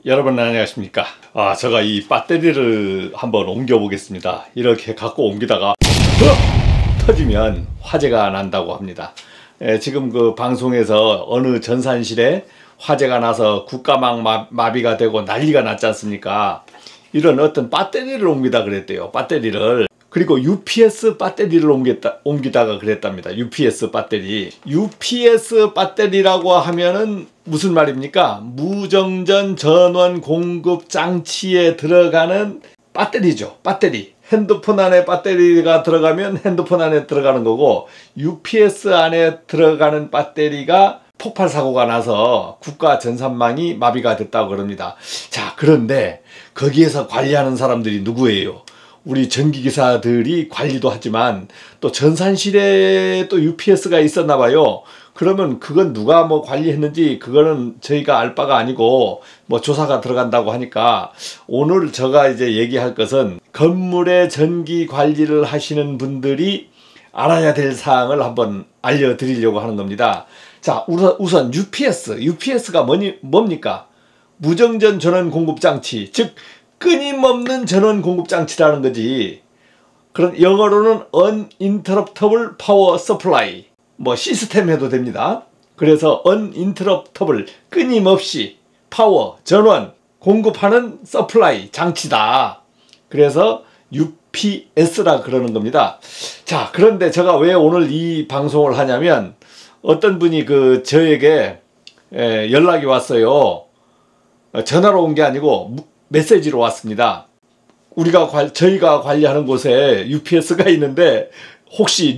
여러분 안녕하십니까. 제가 이 배터리를 한번 옮겨 보겠습니다. 이렇게 갖고 옮기다가 터지면 화재가 난다고 합니다. 지금 그 방송에서 어느 전산실에 화재가 나서 국가망 마비가 되고 난리가 났지 않습니까? 이런 어떤 배터리를 옮기다 그랬대요. 배터리를. 그리고 UPS 배터리를 옮기다가 그랬답니다. UPS 배터리. UPS 배터리라고 하면은 무슨 말입니까? 무정전 전원 공급 장치에 들어가는 배터리죠. 배터리. 핸드폰 안에 배터리가 들어가면 핸드폰 안에 들어가는 거고, UPS 안에 들어가는 배터리가 폭발 사고가 나서 국가 전산망이 마비가 됐다고 그럽니다. 자, 그런데 거기에서 관리하는 사람들이 누구예요? 우리 전기기사들이 관리도 하지만 또 전산실에 또 UPS가 있었나 봐요. 그러면 그건 누가 뭐 관리했는지 그거는 저희가 알 바가 아니고 뭐 조사가 들어간다고 하니까, 오늘 제가 이제 얘기할 것은 건물의 전기 관리를 하시는 분들이 알아야 될 사항을 한번 알려드리려고 하는 겁니다. 자, 우선 UPS가 뭡니까? 무정전 전원 공급 장치, 즉 끊임없는 전원 공급 장치라는 거지. 그런 영어로는 uninterruptible power supply, 뭐 시스템 해도 됩니다. 그래서 uninterruptible, 끊임없이 파워, 전원 공급하는 서플라이 장치다. 그래서 UPS라 그러는 겁니다. 자, 그런데 제가 왜 오늘 이 방송을 하냐면, 어떤 분이 저에게 연락이 왔어요. 전화로 온 게 아니고 메시지로 왔습니다. 저희가 관리하는 곳에 UPS가 있는데 혹시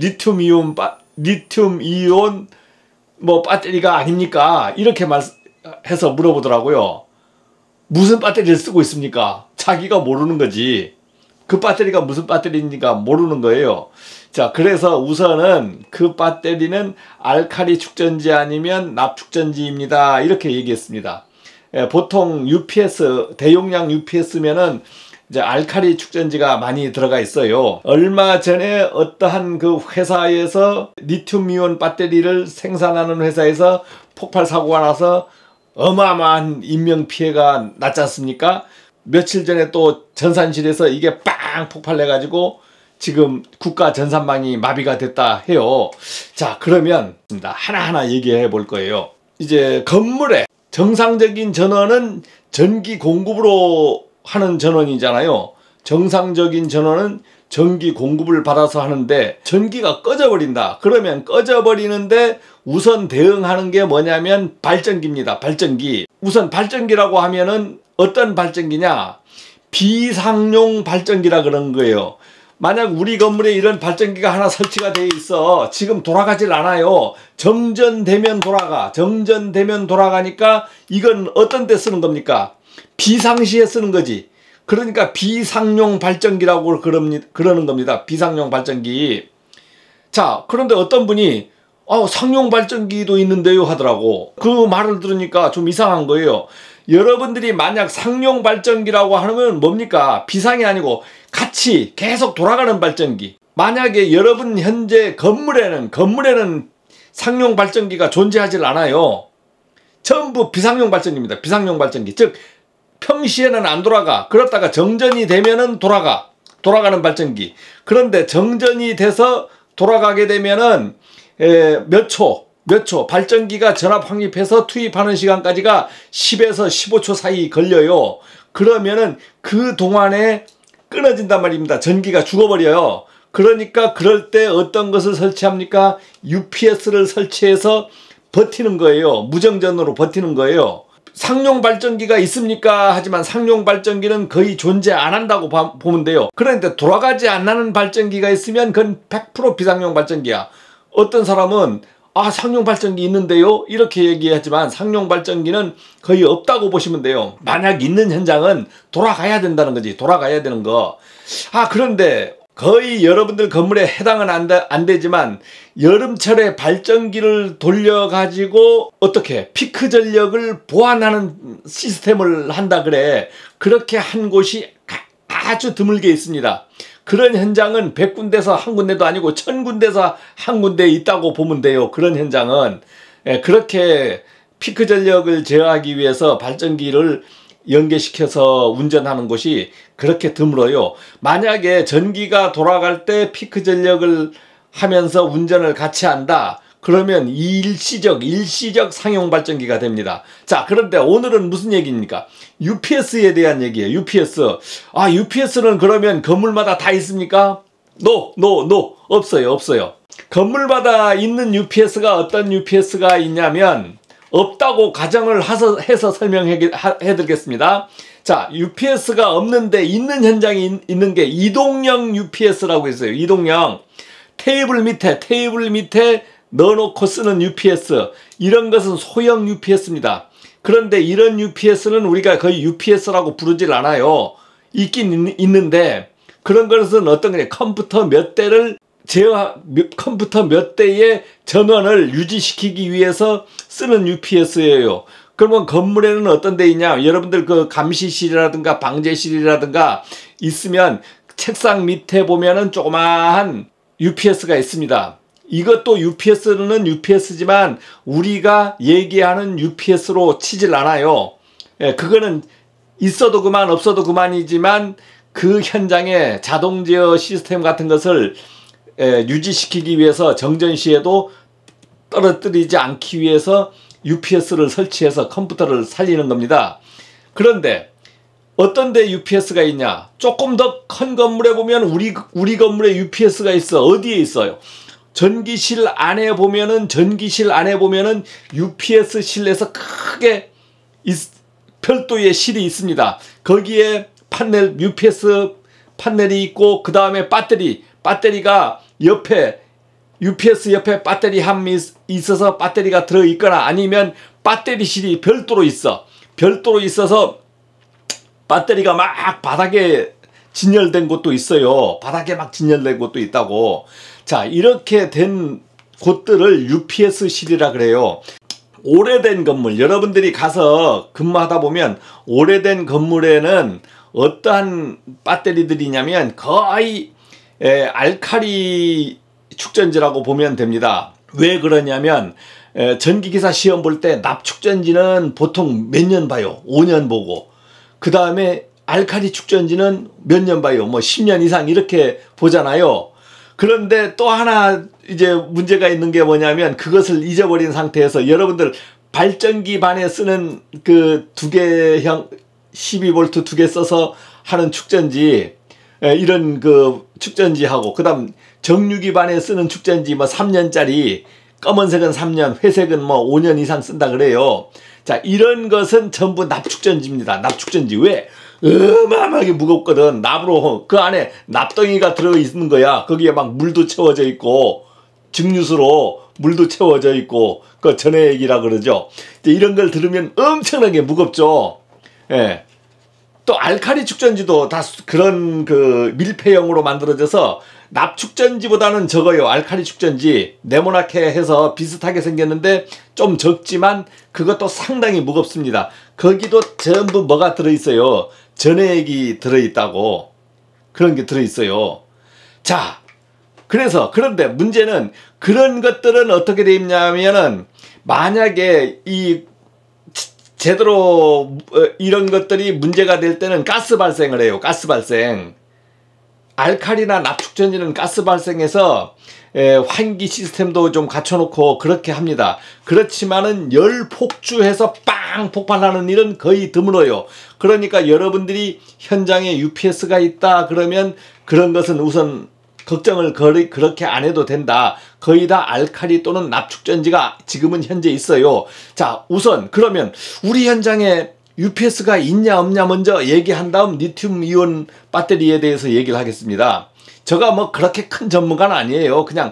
리튬이온 뭐 배터리가 아닙니까? 이렇게 해서 물어보더라고요. 무슨 배터리를 쓰고 있습니까? 자기가 모르는 거지. 그 배터리가 무슨 배터리인지가 모르는 거예요. 자, 그래서 우선은 그 배터리는 알칼리 축전지 아니면 납축전지입니다. 이렇게 얘기했습니다. 보통 UPS, 대용량 UPS면은 이제 알칼리 축전지가 많이 들어가 있어요. 얼마 전에 어떠한 그 회사에서 리튬이온 배터리를 생산하는 회사에서 폭발 사고가 나서 어마어마한 인명피해가 났지 않습니까? 며칠 전에 또 전산실에서 이게 빵 폭발해 가지고 지금 국가 전산망이 마비가 됐다 해요. 자, 그러면 하나하나 얘기해 볼 거예요. 이제 건물에 정상적인 전원은 전기 공급으로 하는 전원이잖아요. 정상적인 전원은 전기 공급을 받아서 하는데 전기가 꺼져버린다. 그러면 꺼져버리는데 우선 대응하는 게 뭐냐면 발전기입니다. 발전기. 우선 발전기라고 하면은 어떤 발전기냐? 비상용 발전기라 그런 거예요. 만약 우리 건물에 이런 발전기가 하나 설치가 되어 있어. 지금 돌아가질 않아요. 정전되면 돌아가. 정전되면 돌아가니까 이건 어떤 데 쓰는 겁니까? 비상시에 쓰는 거지. 그러니까 비상용 발전기라고 그러는 겁니다. 비상용 발전기. 자, 그런데 어떤 분이 상용 발전기도 있는데요 하더라고. 그 말을 들으니까 좀 이상한 거예요. 여러분들이 만약 상용 발전기라고 하면 뭡니까? 비상이 아니고 같이 계속 돌아가는 발전기. 만약에 여러분 현재 건물에는 상용 발전기가 존재하지 않아요. 전부 비상용 발전기입니다. 비상용 발전기. 즉 평시에는 안 돌아가. 그렇다가 정전이 되면은 돌아가는 발전기. 그런데 정전이 돼서 돌아가게 되면은 몇 초 발전기가 전압 확립해서 투입하는 시간까지가 10에서 15초 사이 걸려요. 그러면은 그 동안에 끊어진단 말입니다. 전기가 죽어버려요. 그러니까 그럴 때 어떤 것을 설치합니까? UPS를 설치해서 버티는 거예요. 무정전으로 버티는 거예요. 상용 발전기가 있습니까? 하지만 상용 발전기는 거의 존재 안 한다고 보면 돼요. 그런데 돌아가지 않는 발전기가 있으면 그건 100% 비상용 발전기야. 어떤 사람은 상용 발전기 있는데요? 이렇게 얘기하지만 상용 발전기는 거의 없다고 보시면 돼요. 만약 있는 현장은 돌아가야 된다는 거지. 돌아가야 되는 거. 그런데 거의 여러분들 건물에 해당은 안 되지만 여름철에 발전기를 돌려가지고 어떻게 피크 전력을 보완하는 시스템을 한다 그래. 그렇게 한 곳이 아주 드물게 있습니다. 그런 현장은 100군데서 한 군데도 아니고 1000군데서 한 군데 있다고 보면 돼요. 그런 현장은. 그렇게 피크 전력을 제어하기 위해서 발전기를 연계시켜서 운전하는 곳이 그렇게 드물어요. 만약에 전기가 돌아갈 때 피크 전력을 하면서 운전을 같이 한다. 그러면 일시적 상용 발전기가 됩니다. 자, 그런데 오늘은 무슨 얘기입니까? UPS에 대한 얘기예요. UPS. 아, UPS는 그러면 건물마다 다 있습니까? No. 없어요. 건물마다 있는 UPS가 어떤 UPS가 있냐면 없다고 가정을 해서 설명해 드리겠습니다. 자, UPS가 없는데 있는 현장이 있는 게 이동형 UPS라고 있어요. 이동형. 테이블 밑에 넣어놓고 쓰는 UPS. 이런 것은 소형 UPS입니다. 그런데 이런 UPS는 우리가 거의 UPS라고 부르질 않아요. 있긴 있는데 그런 것은 어떤 거냐. 컴퓨터 몇 대의 전원을 유지시키기 위해서 쓰는 UPS예요. 그러면 건물에는 어떤 데 있냐? 여러분들 그 감시실이라든가 방제실이라든가 있으면 책상 밑에 보면은 조그마한 UPS가 있습니다. 이것도 UPS는 UPS지만 우리가 얘기하는 UPS로 치질 않아요. 예, 그거는 있어도 그만 없어도 그만이지만 그 현장에 자동 제어 시스템 같은 것을 유지시키기 위해서 정전 시에도 떨어뜨리지 않기 위해서 UPS를 설치해서 컴퓨터를 살리는 겁니다. 그런데 어떤 데 UPS가 있냐? 조금 더 큰 건물에 보면 우리 건물에 UPS가 있어. 어디에 있어요? 전기실 안에 보면은 UPS 실내에서 크게 별도의 실이 있습니다. 거기에 UPS 판넬이 있고 그 다음에 배터리가 옆에 UPS 옆에 배터리 함이 있어서 배터리가 들어있거나 아니면 배터리실이 별도로 있어서 배터리가 막 바닥에 진열된 곳도 있어요. 바닥에 막 진열된 곳도 있다고. 자, 이렇게 된 곳들을 UPS실이라 그래요. 오래된 건물, 여러분들이 가서 근무하다 보면 오래된 건물에는 어떠한 배터리들이냐면 거의 알칼리 축전지라고 보면 됩니다. 왜 그러냐면 전기기사 시험 볼 때 납축전지는 보통 몇 년 봐요. 5년 보고. 그 다음에 알칼리 축전지는 몇 년 봐요. 뭐 10년 이상 이렇게 보잖아요. 그런데 또 하나 이제 문제가 있는 게 뭐냐면 그것을 잊어버린 상태에서 여러분들 발전기 반에 쓰는 그 2개형 12V 2개 써서 하는 축전지, 이런 그 축전지하고 그다음 정유기 반에 쓰는 축전지 뭐 3년짜리, 검은색은 3년, 회색은 뭐 5년 이상 쓴다 그래요. 자, 이런 것은 전부 납축전지입니다. 납축전지. 왜? 어마어마하게 무겁거든. 납으로 그 안에 납덩이가 들어있는 거야. 거기에 막 물도 채워져 있고 증류수로 물도 채워져 있고 그 전해액이라 그러죠. 이제 이런 걸 들으면 엄청나게 무겁죠. 예. 또 알칼리 축전지도 다 그런 그 밀폐형으로 만들어져서 납축전지보다는 적어요. 알칼리 축전지 네모나게 해서 비슷하게 생겼는데 좀 적지만 그것도 상당히 무겁습니다. 거기도 전부 뭐가 들어있어요? 전해액이 들어있다고. 그런 게 들어있어요. 자, 그런데 문제는 그런 것들은 어떻게 되어 있냐면은 만약에 제대로 이런 것들이 문제가 될 때는 가스 발생을 해요. 가스 발생. 알칼리나 납축전지는 가스 발생해서 환기 시스템도 좀 갖춰놓고 그렇게 합니다. 그렇지만은 열 폭주해서 빵 폭발하는 일은 거의 드물어요. 그러니까 여러분들이 현장에 UPS가 있다 그러면 그런 것은 우선 걱정을 그렇게 안 해도 된다. 거의 다 알칼리 또는 납축전지가 지금은 현재 있어요. 자, 우선 그러면 우리 현장에 UPS가 있냐 없냐 먼저 얘기한 다음 리튬 이온 배터리에 대해서 얘기를 하겠습니다. 제가 뭐 그렇게 큰 전문가는 아니에요. 그냥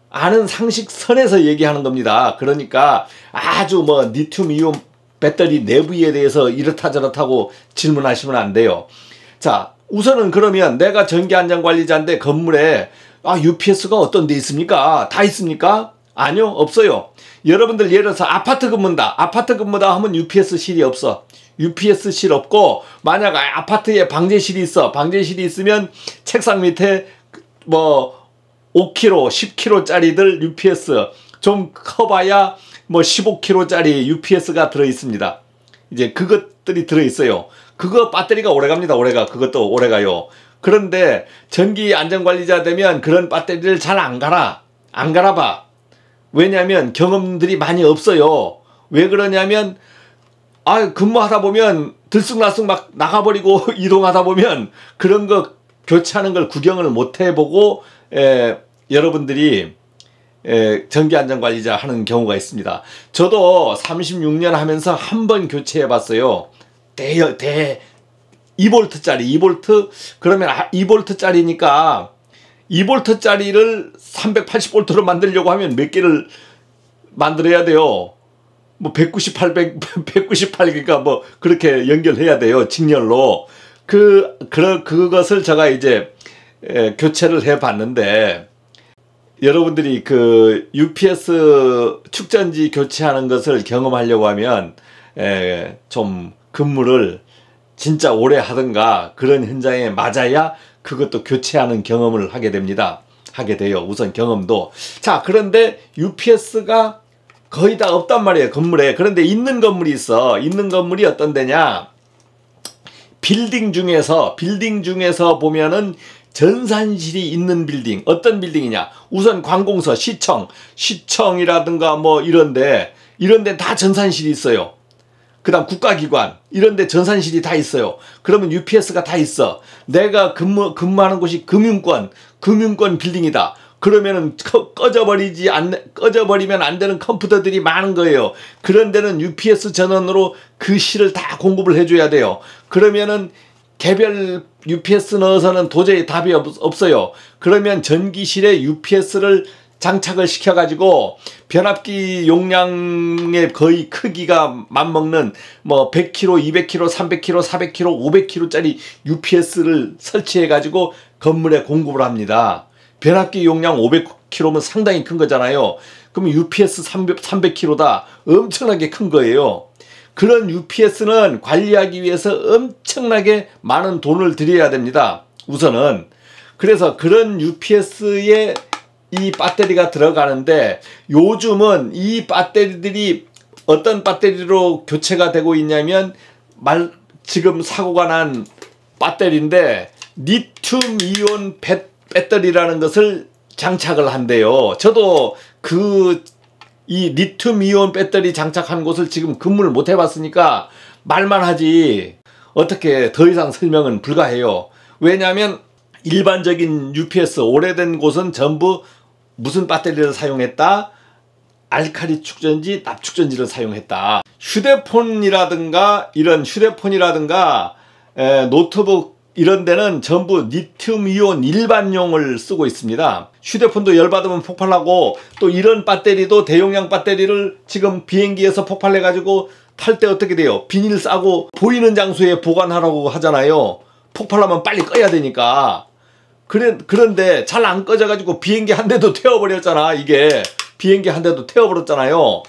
아는 상식선에서 얘기하는 겁니다. 그러니까 아주 뭐 리튬 이온 배터리 내부에 대해서 이렇다 저렇다고 질문하시면 안 돼요. 자, 우선은 그러면 내가 전기안전관리자인데 건물에 UPS가 어떤 데 있습니까? 다 있습니까? 아니요, 없어요. 여러분들 예를 들어서 아파트 근무다 하면 UPS실이 없어. UPS실 없고 만약 아파트에 방제실이 있어. 방제실이 있으면 책상 밑에 뭐 5kg, 10kg짜리들 UPS 좀 커봐야 뭐 15kg짜리 UPS가 들어있습니다. 이제 그것들이 들어있어요. 그거 배터리가 오래갑니다. 그것도 오래가요. 그런데 전기 안전관리자 되면 그런 배터리를 잘 안 갈아봐. 왜냐하면 경험들이 많이 없어요. 왜 그러냐면 근무하다 보면 들쑥날쑥 막 나가버리고 이동하다 보면 그런 거 교체하는 걸 구경을 못 해보고 여러분들이 전기안전관리자 하는 경우가 있습니다. 저도 36년 하면서 한 번 교체해 봤어요. 2V짜리 2V 그러면 2V짜리니까 2V짜리를 380V로 만들려고 하면 몇 개를 만들어야 돼요. 뭐 198 그러니까 뭐 그렇게 연결해야 돼요. 직렬로. 그것을 제가 이제 교체를 해 봤는데, 여러분들이 그 UPS 축전지 교체하는 것을 경험하려고 하면 좀 근무를 진짜 오래 하든가 그런 현장에 맞아야 그것도 교체하는 경험을 하게 돼요. 우선 경험도. 자, 그런데 UPS가 거의 다 없단 말이에요, 건물에. 그런데 있는 건물이 있어. 있는 건물이 어떤 데냐? 빌딩 중에서 보면은 전산실이 있는 빌딩. 어떤 빌딩이냐? 우선 관공서, 시청이라든가 뭐 이런 데 다 전산실이 있어요. 그 다음 국가기관 이런 데 전산실이 다 있어요. 그러면 UPS가 다 있어. 내가 근무하는 곳이 금융권 빌딩이다. 그러면은 꺼져버리면 안 되는 컴퓨터들이 많은 거예요. 그런 데는 UPS 전원으로 그 실을 다 공급을 해줘야 돼요. 그러면은 개별 UPS 넣어서는 도저히 답이 없어요. 그러면 전기실에 UPS를 장착을 시켜가지고 변압기 용량의 거의 크기가 맞먹는 뭐 100kg, 200kg, 300kg, 400kg, 500kg짜리 UPS를 설치해가지고 건물에 공급을 합니다. 변압기 용량 500kg면 상당히 큰 거잖아요. 그럼 UPS 300kg다. 엄청나게 큰 거예요. 그런 UPS는 관리하기 위해서 엄청나게 많은 돈을 들여야 됩니다. 우선은. 그래서 그런 UPS에 이 배터리가 들어가는데, 요즘은 이 배터리들이 어떤 배터리로 교체가 되고 있냐면 지금 사고가 난 배터리인데 리튬 이온 배터리라는 것을 장착을 한대요. 저도 이 리튬 이온 배터리 장착한 곳을 지금 근무를 못 해봤으니까 말만 하지 어떻게 더 이상 설명은 불가해요. 왜냐하면 일반적인 UPS 오래된 곳은 전부 무슨 배터리를 사용했다? 알칼리 축전지, 납축전지를 사용했다. 휴대폰이라든가 노트북 이런 데는 전부 리튬이온 일반용을 쓰고 있습니다. 휴대폰도 열받으면 폭발하고, 또 이런 배터리도 대용량 배터리를 지금 비행기에서 폭발해가지고 탈 때 어떻게 돼요? 비닐 싸고 보이는 장소에 보관하라고 하잖아요. 폭발하면 빨리 꺼야 되니까. 그런데 잘 안 꺼져가지고 비행기 한 대도 태워버렸잖아. 이게 비행기 한 대도 태워버렸잖아요.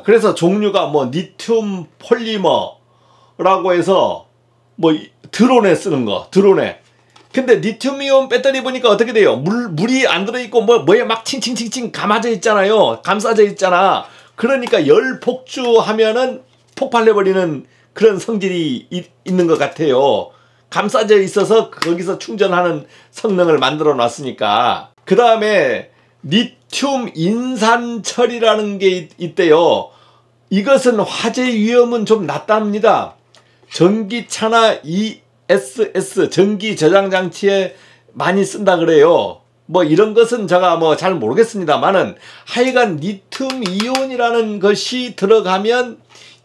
그래서 종류가 뭐 리튬 폴리머라고 해서 뭐 드론에 쓰는 거, 드론에. 근데 리튬이온 배터리 보니까 어떻게 돼요? 물이 안 들어있고 뭐에 막 칭칭칭칭 감아져 있잖아요. 감싸져 있잖아. 그러니까 열 폭주하면은 폭발해버리는 그런 성질이 있는 것 같아요. 감싸져 있어서 거기서 충전하는 성능을 만들어 놨으니까. 그 다음에 리튬 인산철이라는 게 있대요. 이것은 화재 위험은 좀 낮답니다. 전기차나 ESS 전기 저장 장치에 많이 쓴다 그래요. 뭐 이런 것은 제가 뭐 잘 모르겠습니다만은, 하여간 리튬 이온이라는 것이 들어가면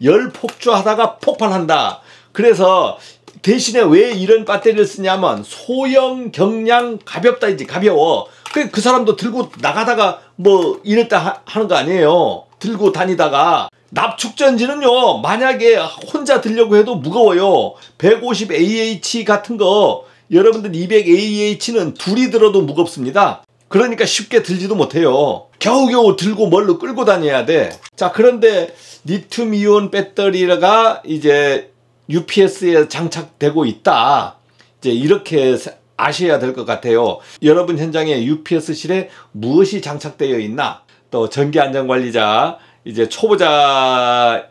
열 폭주하다가 폭발한다. 그래서 대신에 왜 이런 배터리를 쓰냐면 소형, 경량, 가볍다이지. 가벼워. 그 사람도 들고 나가다가 뭐 이랬다 하는 거 아니에요. 들고 다니다가. 납축전지는요, 만약에 혼자 들려고 해도 무거워요. 150AH 같은 거, 여러분들 200AH는 둘이 들어도 무겁습니다. 그러니까 쉽게 들지도 못해요. 겨우겨우 들고 뭘로 끌고 다녀야 돼. 자, 그런데 리튬 이온 배터리가 이제 UPS에 장착되고 있다. 이제 이렇게 아셔야 될 것 같아요. 여러분 현장에 UPS실에 무엇이 장착되어 있나? 또 전기안전관리자 이제 초보자들은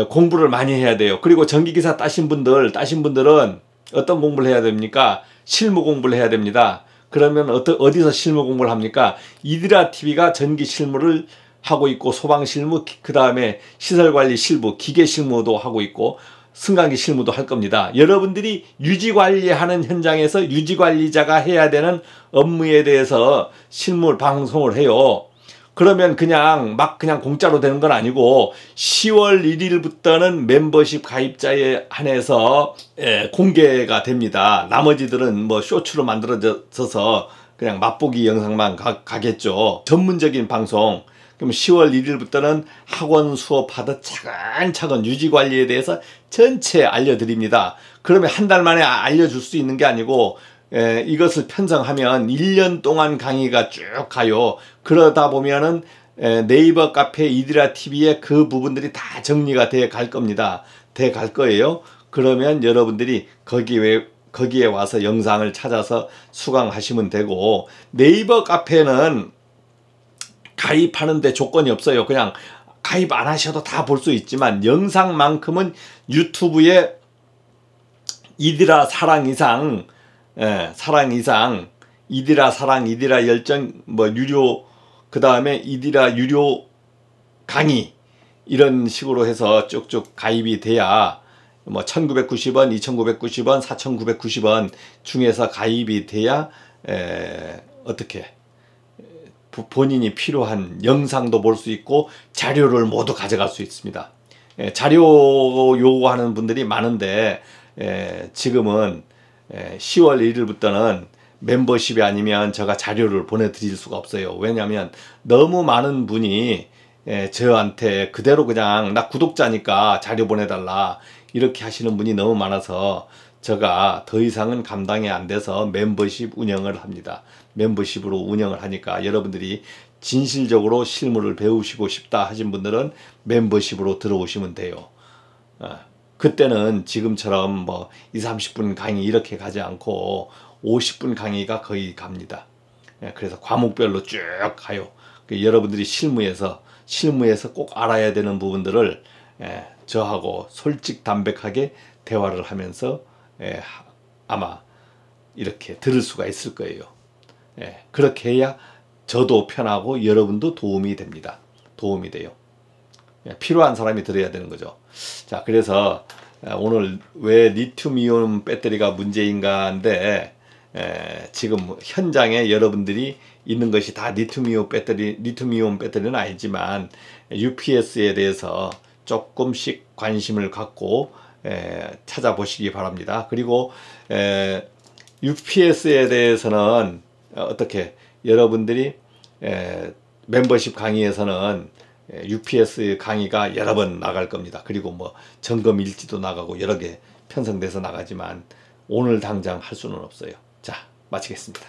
공부를 많이 해야 돼요. 그리고 전기기사 따신 분들은 어떤 공부를 해야 됩니까? 실무 공부를 해야 됩니다. 그러면 어디서 실무 공부를 합니까? 이디라 TV가 전기 실무를 하고 있고, 소방 실무, 그 다음에 시설관리 실무, 기계 실무도 하고 있고, 승강기 실무도 할 겁니다. 여러분들이 유지관리하는 현장에서 유지관리자가 해야 되는 업무에 대해서 실무 방송을 해요. 그러면 그냥 공짜로 되는 건 아니고 10월 1일부터는 멤버십 가입자에 한해서 공개가 됩니다. 나머지들은 뭐 쇼츠로 만들어져서 그냥 맛보기 영상만 가겠죠. 전문적인 방송. 그럼 10월 1일부터는 학원 수업하듯 차근차근 유지관리에 대해서 전체 알려드립니다. 그러면 한 달 만에 알려줄 수 있는 게 아니고 이것을 편성하면 1년 동안 강의가 쭉 가요. 그러다 보면은 네이버 카페 이디라 TV에 그 부분들이 다 정리가 돼 갈 겁니다. 돼 갈 거예요. 그러면 여러분들이 거기에 와서 영상을 찾아서 수강하시면 되고, 네이버 카페는 가입하는데 조건이 없어요. 그냥 가입 안 하셔도 다 볼 수 있지만, 영상만큼은 유튜브에 이디라 사랑 이상, 이디라 사랑, 이디라 열정, 뭐 유료, 그 다음에 이디라 유료 강의, 이런 식으로 해서 쭉쭉 가입이 돼야, 뭐 1990원, 2990원, 4990원 중에서 가입이 돼야 어떻게 본인이 필요한 영상도 볼 수 있고 자료를 모두 가져갈 수 있습니다. 자료 요구하는 분들이 많은데 지금은 10월 1일부터는 멤버십이 아니면 제가 자료를 보내드릴 수가 없어요. 왜냐하면 너무 많은 분이 저한테 그대로 그냥 나 구독자니까 자료 보내달라 이렇게 하시는 분이 너무 많아서 제가 더 이상은 감당이 안 돼서 멤버십 운영을 합니다. 멤버십으로 운영을 하니까 여러분들이 진실적으로 실무를 배우시고 싶다 하신 분들은 멤버십으로 들어오시면 돼요. 그때는 지금처럼 뭐 20-30분 강의 이렇게 가지 않고 50분 강의가 거의 갑니다. 그래서 과목별로 쭉 가요. 여러분들이 실무에서 꼭 알아야 되는 부분들을 저하고 솔직담백하게 대화를 하면서 아마 이렇게 들을 수가 있을 거예요. 그렇게 해야 저도 편하고 여러분도 도움이 됩니다. 도움이 돼요. 필요한 사람이 들어야 되는 거죠. 자, 그래서 오늘 왜 리튬이온 배터리가 문제인가인데, 지금 현장에 여러분들이 있는 것이 다 리튬이온 배터리는 아니지만 UPS에 대해서 조금씩 관심을 갖고 찾아보시기 바랍니다. 그리고 UPS에 대해서는 어떻게 여러분들이 멤버십 강의에서는 UPS 강의가 여러 번 나갈 겁니다. 그리고 뭐 점검 일지도 나가고 여러 개 편성돼서 나가지만 오늘 당장 할 수는 없어요. 자, 마치겠습니다.